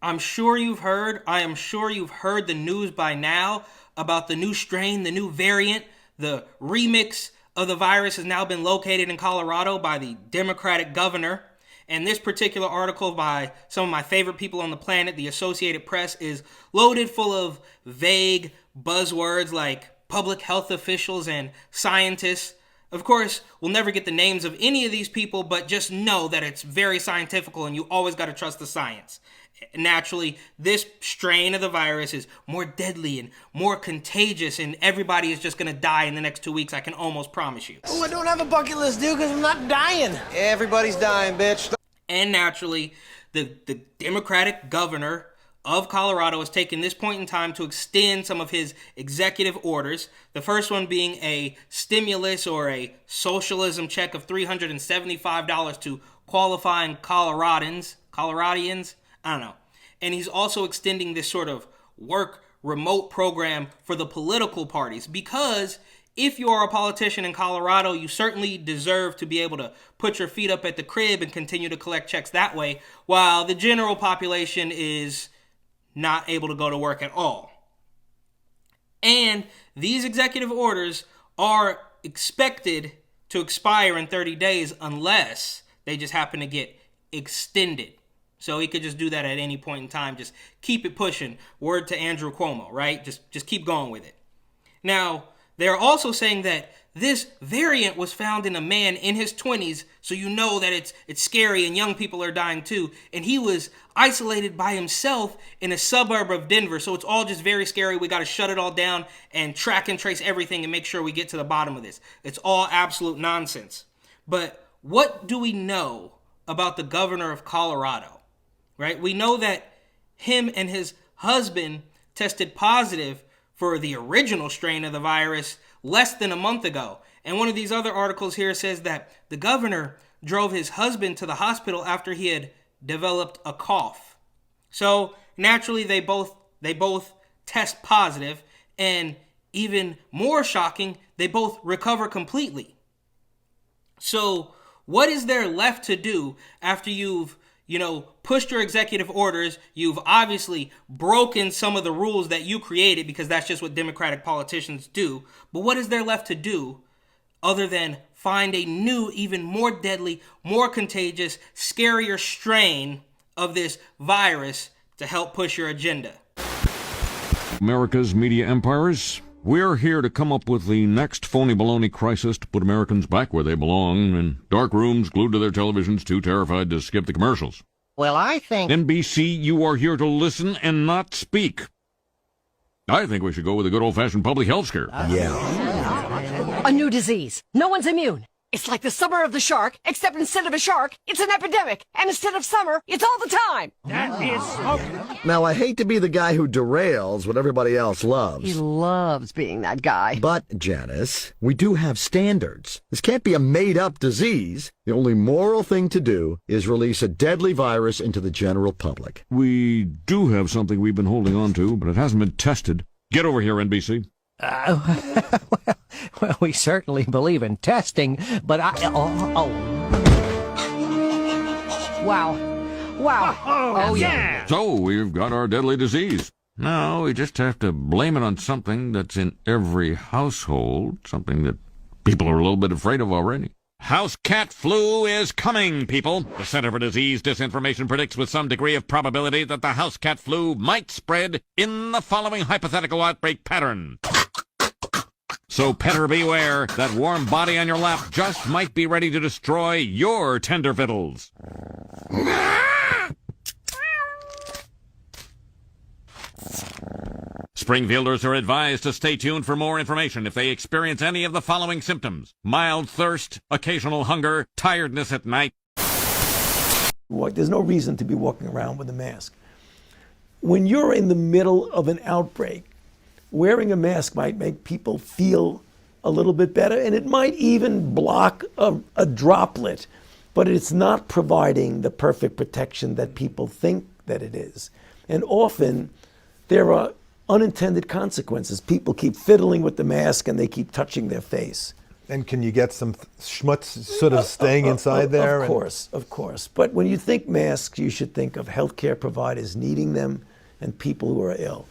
I am sure you've heard the news by now about the new strain, the new variant, the remix of the virus has now been located in Colorado by the Democratic governor. And this particular article by some of my favorite people on the planet, the Associated Press, is loaded full of vague buzzwords like public health officials and scientists. Of course, we'll never get the names of any of these people, but just know that it's very scientific and you always got to trust the science. Naturally, this strain of the virus is more deadly and more contagious, and everybody is just going to die in the next 2 weeks, I can almost promise you. Oh, I don't have a bucket list, dude, because I'm not dying. Everybody's dying, bitch. And naturally, the Democratic governor of Colorado has taken this point in time to extend some of his executive orders. The first one being a stimulus or a socialism check of $375 to qualifying Coloradians. I don't know. And he's also extending this sort of work remote program for the political parties, because if you are a politician in Colorado, you certainly deserve to be able to put your feet up at the crib and continue to collect checks that way, while the general population is not able to go to work at all. And these executive orders are expected to expire in 30 days unless they just happen to get extended. So he could just do that at any point in time. Just keep it pushing. Word to Andrew Cuomo, right? Just keep going with it. Now, they're also saying that this variant was found in a man in his 20s, so you know that it's scary and young people are dying too. And he was isolated by himself in a suburb of Denver, so it's all just very scary. We got to shut it all down and track and trace everything and make sure we get to the bottom of this. It's all absolute nonsense. But what do we know about the governor of Colorado? Right? We know that him and his husband tested positive for the original strain of the virus less than a month ago. And one of these other articles here says that the governor drove his husband to the hospital after he had developed a cough. So naturally, they both test positive, and even more shocking, they both recover completely. So what is there left to do after you've pushed your executive orders? You've obviously broken some of the rules that you created, because that's just what Democratic politicians do. But what is there left to do other than find a new, even more deadly, more contagious, scarier strain of this virus to help push your agenda? America's media empires, we're here to come up with the next phony baloney crisis to put Americans back where they belong, in dark rooms glued to their televisions, too terrified to skip the commercials. Well, I think... NBC, you are here to listen and not speak. I think we should go with a good old-fashioned public health scare. A new disease. No one's immune. It's like the summer of the shark, except instead of a shark, it's an epidemic. And instead of summer, it's all the time. That is smoking. Now, I hate to be the guy who derails what everybody else He loves. loves being that guy. But, Janice, we do have standards. This can't be a made-up disease. The only moral thing to do is release a deadly virus into the general public. We do have something we've been holding on to, but it hasn't been tested. Get over here, NBC. Well, we certainly believe in testing, but Wow. Oh, yeah. So, we've got our deadly disease. Now, we just have to blame it on something that's in every household, something that people are a little bit afraid of already. House cat flu is coming, people. The Center for Disease Disinformation predicts with some degree of probability that the house cat flu might spread in the following hypothetical outbreak pattern. So petter beware, that warm body on your lap just might be ready to destroy your tender fiddles. Springfielders are advised to stay tuned for more information if they experience any of the following symptoms: mild thirst, occasional hunger, tiredness at night. There's no reason to be walking around with a mask. When you're in the middle of an outbreak, wearing a mask might make people feel a little bit better, and it might even block a droplet, but it's not providing the perfect protection that people think that it is. And often there are unintended consequences. People keep fiddling with the mask and they keep touching their face. And can you get some schmutz sort of staying inside there? Of course. But when you think masks, you should think of healthcare providers needing them and people who are ill.